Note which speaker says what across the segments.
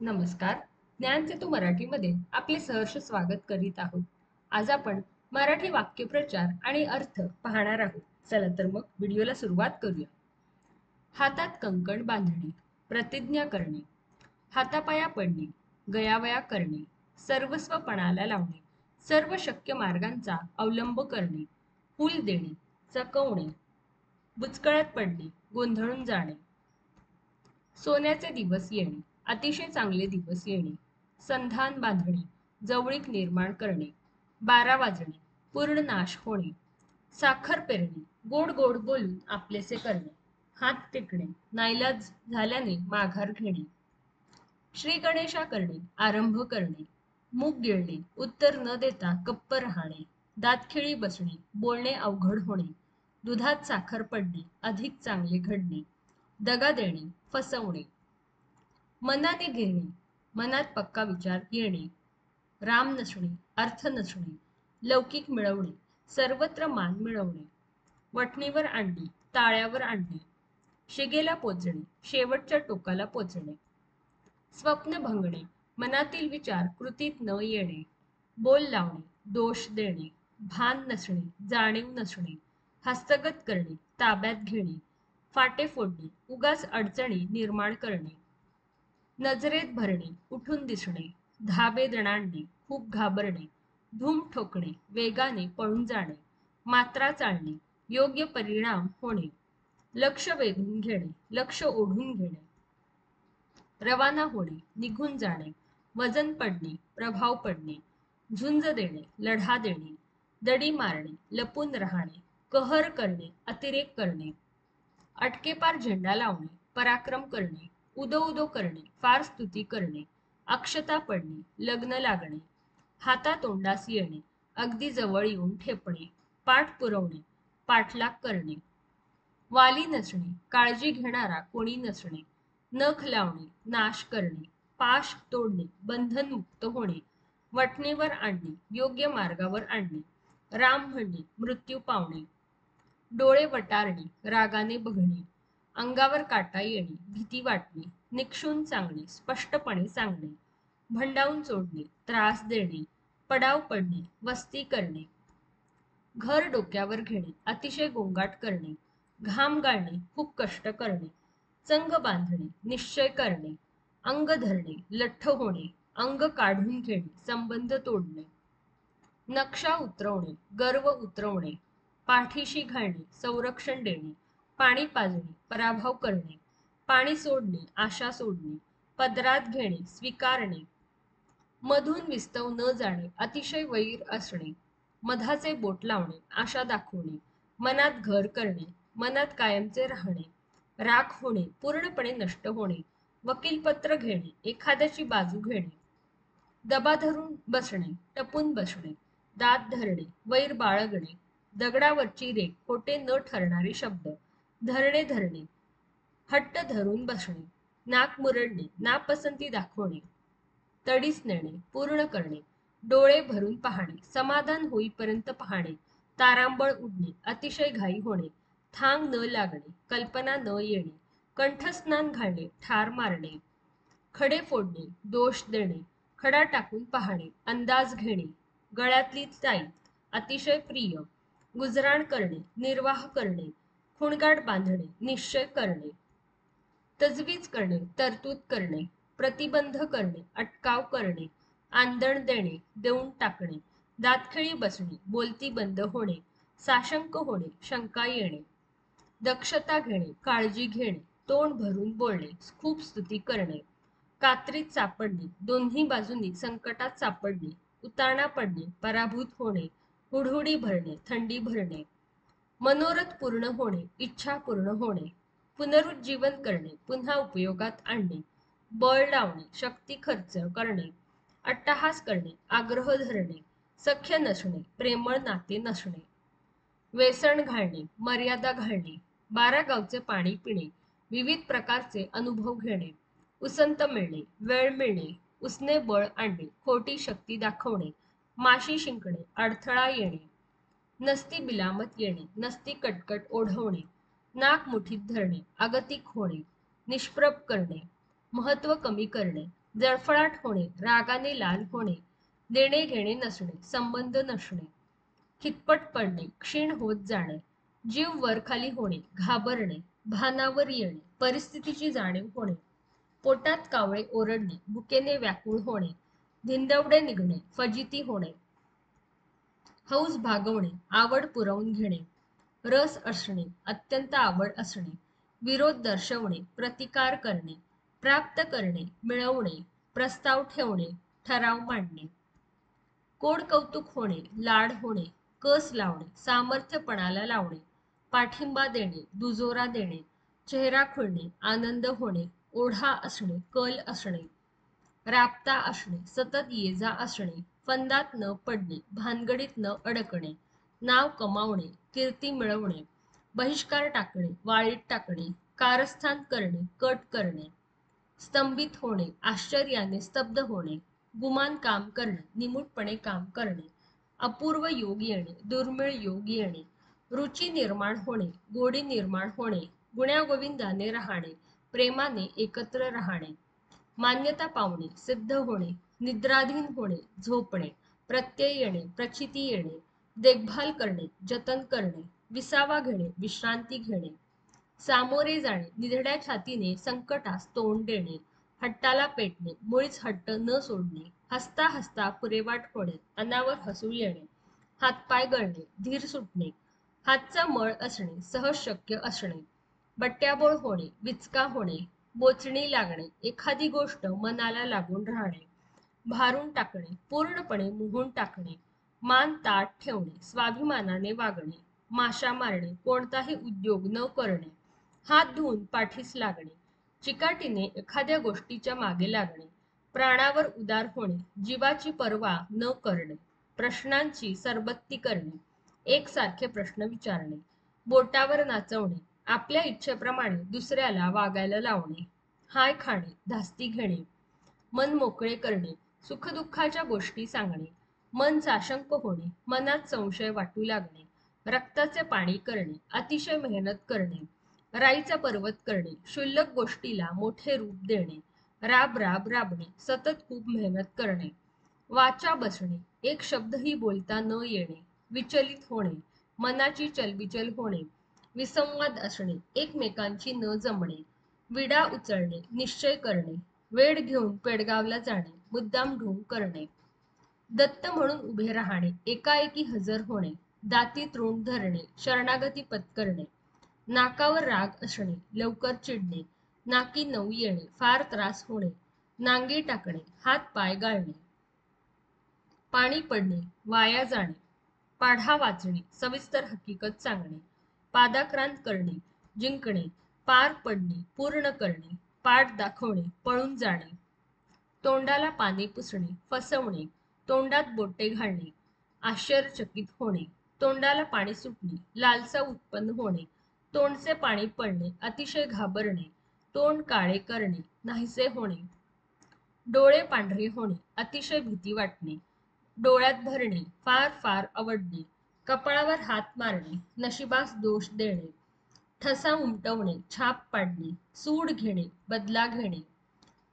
Speaker 1: नमस्कार. ज्ञानसेतू मराठीमध्ये आपले सहर्ष स्वागत करीत आहोत. आज आपण मराठी वाक्यप्रचार आणि अर्थ पाहणार आहोत. चला तर मग व्हिडिओला सुरुवात करूया. हातात कंकण बांधणे, प्रतिज्ञा करणे, हातापाया पडणे, गयावया करणे, सर्वस्व पणाला लावणे, सर्व शक्य मार्गांचा अवलंब करणे, हुल देणे, चकवणे, बुचकळ्यात पडणे, गोंधळून जाणे, सोन्याचे दिवस येणे, अतिशय चांगले दिवस येणे, संधान बांधणे, जवळीक निर्माण करणे, 12 वाजणे, पूर्ण नाश होणे, साखर पेरणे, गोड गोड बोलून आपलेसे करणे, हात टेकणे, नाईलाज झाल्याने माघार घेणे, श्री गणेशा करणे, आरंभ करणे, मूग गिळणे, उत्तर न देता गप्प राहणे, दातखिळी बसणे, बोलणे अवघड होणे, दुधात साखर पडणे, अधिक चांगले घडणे, दगा देणे, फसवणे, मनाने घेणे, मनात पक्का विचार येणे, राम नसणे, अर्थ नसणे, लौकिक मिळवणे, सर्वत्र मान मिळवणे, वठणीवर आणणे, ताळ्यावर आणणे, शिगेला पोचणे, शेवटच्या टोकाला पोचणे, स्वप्न भंगणे, मनातील विचार कृतीत न येणे, बोल लावणे, दोष देणे, भान नसणे, जाणीव नसणे, हस्तगत करणे, ताब्यात घेणे, फाटे फोडणे, उगाच अडचणी निर्माण करणे, नजरेत भरणे, उठून दिसणे, धाबे दणाणणे, खूप घाबरणे, धूम ठोकणे, वेगाने पळून जाणे, मात्रा चालणे, योग्य परिणाम होणे, लक्ष वेधून घेणे, लक्ष ओढून घेणे, रवाना होणे, निघून जाणे, वजन पडणे, प्रभाव पडणे, झुंज देणे, लढा देणे, दडी मारणे, लपून राहणे, कहर करणे, अतिरेक करणे, अटकेपार झेंडा लावणे, पराक्रम करणे, उदो उदो करणे, फार स्तुती करणे, अक्षता पडणे, लग्न लागणे, हातातोंडास येणे, अगदी जवळ येऊन ठेपणे, पाठ पुरवणे, पाठलाग करणे, वाली नसणे, काळजी घेणारा कोणी नसणे, नख लावणे, नाश करणे, पाश तोडणे, बंधन मुक्त होणे, वठणीवर आणणे, योग्य मार्गावर आणणे, राम म्हणणे, मृत्यू पावणे, डोळे वटारणे, रागाने बघणे, अंगावर काटा येणे, भीती वाटणे, निक्षून सांगणे, स्पष्टपणे सांगणे, भंडावून सोडणे, त्रास देणे, पडाव पडणे, वस्ती करणे, घर डोक्यावर घेणे, अतिशय गोंगाट करणे, घाम गाळणे, खूप कष्ट करणे, चंग बांधणे, निश्चय करणे, अंग धरणे, लठ्ठ होणे, अंग काढून घेणे, संबंध तोडणे, नक्षा उतरवणे, गर्व उतरवणे, पाठीशी घालणे, संरक्षण देणे, पाणी पाजणे, पराभव करणे, पाणी सोडणे, आशा सोडणे, पदरात घेणे, स्वीकारणे, मधून विस्तव न जाणे, अतिशय वैर असणे, मधाचे बोट लावणे, आशा दाखवणे, मनात घर करणे, मनात कायमचे राहणे, राख होणे, पूर्णपणे नष्ट होणे, वकीलपत्र घेणे, एखाद्याची बाजू घेणे, दबा धरून बसणे, टपून बसणे, दात धरणे, वैर बाळगणे, दगडावरची रेख, खोटे न ठरणारे शब्द, धरणे धरणे, हट्ट धरून बसणे, नाक मुरडणे, नापसंती दाखवणे, तडीस नेणे, पूर्ण करणे, डोळे भरून पाहणे, समाधान होईपर्यंत पाहणे, तारांबळ उडणे, अतिशय घाई होणे, थांग न लागणे, कल्पना न येणे, कंठस्नान घालणे, ठार मारणे, खडे फोडणे, दोष देणे, खडा टाकून पाहणे, अंदाज घेणे, गळ्यातली ताईत, अतिशय प्रिय, गुजराण करणे, निर्वाह करणे, खुणगाठ बांधणे, निश्चय करणे, तजवीज करणे, तरतूद करणे, प्रतिबंध करणे, अटकाव करणे, आंदण देणे, देऊन टाकणे, दातखिळी बसणे, बोलती बंद होणे, साशंक होणे, शंका येणे, दक्षता घेणे, काळजी घेणे, तोंड भरून बोलणे, खूप स्तुती करणे, कात्रीत सापडणे, दोन्ही बाजूंनी संकटात सापडणे, उताणा पडणे, पराभूत होणे, हुडहुडी भरणे, थंडी भरणे, मनोरथ पूर्ण होणे, इच्छा पूर्ण होणे, पुनरुज्जीवन करणे, पुन्हा उपयोगात आणणे, बळ लावणे, शक्ती खर्च करणे, अट्टहास करणे, आग्रह धरणे, सख्य नसणे, प्रेमळ नाते नसणे, वेसण घालणे, मर्यादा घालणे, 12 गावचे पाणी पिणे, विविध प्रकारचे अनुभव घेणे, उसंत मिळणे, वेळ मिळणे, उसने बळ आणणे, खोटी शक्ती दाखवणे, माशी शिंकणे, अडथळा येणे, नसती बिलामत येणे, नसती कटकट ओढवणे, नाक मुठीत धरणे, अगतिक होणे, निष्प्रभ करणे, महत्व कमी करणे, जळफळाट होणे, रागाने लाल होणे, देणे घेणे नसणे, संबंध नसणे, खितपट पडणे, क्षीण होत जाणे, जीव वरखाली होणे, घाबरणे, भानावर येणे, परिस्थितीची जाणीव होणे, पोटात कावळे ओरडणे, भुकेने व्याकुळ होणे, धिंदवडे निघणे, फजिती होणे, हौस भागवणे, आवड पुरवून घेणे, रस असणे, अत्यंत आवड असणे, विरोध दर्शवणे, प्रतिकार करणे, प्राप्त करणे, मिळवणे, प्रस्ताव ठेवणे, ठराव मांडणे, कोड कौतुक होणे, लाड होणे, कस लावणे, सामर्थ्यपणाला लावणे, पाठिंबा देणे, दुजोरा देणे, चेहरा खुलणे, आनंद होणे, ओढा असणे, कल असणे, राबता असणे, सतत ये जा असणे, फंदात न पडणे, भानगडीत न अडकणे, नाव कमावणे, कीर्ती मिळवणे, बहिष्कार टाकणे, वाळीत टाकणे, कारस्थान करणे, कट करणे, स्तंभित होणे, आश्चर्याने स्तब्ध होणे, गुमान काम करणे, निमूटपणे काम करणे, अपूर्व योग येणे, दुर्मिळ योग येणे, रुची निर्माण होणे, गोडी निर्माण होणे, गुण्यागोविंदाने राहणे, प्रेमाने एकत्र राहणे, मान्यता पावणे, सिद्ध होणे, निद्राधीन होणे, झोपणे, प्रत्यय येणे, प्रचिती येणे, देखभाल करणे, जतन करणे, विसावा घेणे, विश्रांती घेणे, सामोरे जाणे, निधड्या छातीने संकटास तोंड देणे, हट्टाला पेटणे, मुळीच हट्ट न सोडणे, हसता हसता पुरेवाट होणे, अनावर हसू येणे, हातपाय गळणे, धीर सुटणे, हातचा मळ असणे, सहज शक्य असणे, बट्ट्याबोळ होणे, विचका होणे, बोचणी लागणे, एखादी गोष्ट मनाला लागून राहणे, भारून टाकणे, पूर्णपणे मुहून टाकणे, मान ताठ ठेवणे, स्वाभिमानाने वागणे, माशा मारणे, कोणताही उद्योग न करणे, हात धुवून पाठीस लागणे, चिकाटीने एखाद्या गोष्टीच्या मागे लागणे, प्राणावर उदार होणे, जीवाची पर्वा न करणे, प्रश्नांची सरबत्ती करणे, एकसारखे प्रश्न विचारणे, बोटावर नाचवणे, आपल्या इच्छेप्रमाणे दुसऱ्याला वागायला लावणे, हाय खाणे, धास्ती घेणे, मन मोकळे करणे, सुखदुःखाच्या गोष्टी सांगणे, मन साशंक होणे, मनात संशय वाटू लागणे, रक्ताचे पाणी करणे, अतिशय मेहनत करणे, राईचा पर्वत करणे, क्षुल्लक गोष्टीला मोठे रूप देणे, राब राब राबणे, सतत खूप मेहनत करणे, वाचा बसणे, एक शब्दही बोलता न येणे, विचलित होणे, मनाची चलबिचल होणे, विसंवाद असणे, एकमेकांची न जमणे, विडा उचलणे, निश्चय करणे, वेळ घेऊन पेडगावला जाणे, मुद्दाम ढोंग करणे, दत्त म्हणून उभे राहणे, एकाएकी हजर होणे, दाती तृण धरणे, शरणागती पत्करणे, नाकावर राग असणे, लवकर चिडणे, नाकी नऊ येणे, फार त्रास होणे, नांगी टाकणे, हात पाय गाळणे, पाणी पडणे, वाया जाणे, पाढा वाचणे, सविस्तर हकीकत सांगणे, पादाक्रांत करणे, जिंकणे, पार पडणे, पूर्ण करणे, पाठ दाखवणे, पळून जाणे, तोंडाला पाणी पुसणे, फसवणे, तोंडात बोटे घालणे, आश्चर्यचकित होणे, तोंडाला पाणी सुटणे, लालसा उत्पन्न होणे, तोंडचे पाणी पडणे, अतिशय घाबरणे, तोंड काळे करणे, नाहीसे होणे, डोळे पांढरे होणे, अतिशय भीती वाटणे, डोळ्यात भरणे, फार फार आवडणे, कपाळावर हात मारणे, नशिबास दोष देणे, ठसा उमटवणे, छाप पाडणे, सूड घेणे, बदला घेणे,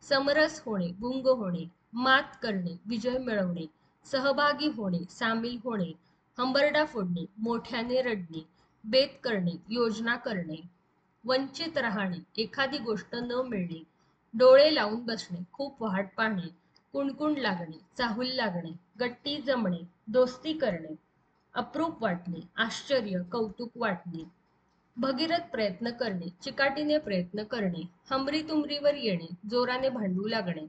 Speaker 1: समरस होणे, गुंग होणे, मात करणे, विजय मिळवणे, सहभागी होणे, सामील होणे, हंबरडा फोडणे, मोठ्याने रडणे, बेत करणे, योजना करणे, वंचित राहणे, एखादी गोष्ट न मिळणे, डोळे लावून बसणे, खूप वाट पाहणे, कुणकुण लागणे, चाहूल लागणे, गट्टी जमणे, दोस्ती करणे, अप्रूप वाटणे, आश्चर्य कौतुक वाटणे, भगीरथ प्रयत्न करणे, चिकाटीने प्रयत्न करणे, हमरीतुमरीवर येणे, जोराने भांडू लागणे,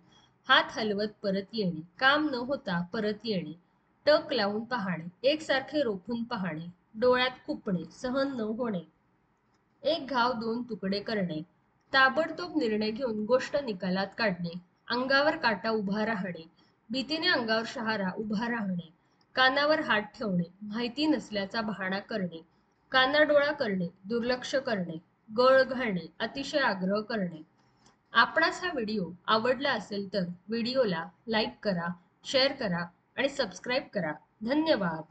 Speaker 1: हात हलवत परत येणे, काम न होता परत येणे, टक लावून पाहणे, एकसारखे रोखून पाहणे, डोळ्यात खुपणे, सहन न होणे, एक घाव दोन तुकडे करणे, ताबडतोब निर्णय घेऊन गोष्ट निकालात काढणे, अंगावर काटा उभा राहणे, भीतीने अंगावर शहारा उभा राहणे, कानावर हात ठेवणे, माहिती नसल्याचा बहाणा करणे, कानाडोळा करणे, दुर्लक्ष करणे, गळ घालणे, अतिशय आग्रह करणे. आपणास हा व्हिडिओ आवडला असेल तर व्हिडिओला लाईक करा, शेअर करा आणि सबस्क्राईब करा. धन्यवाद.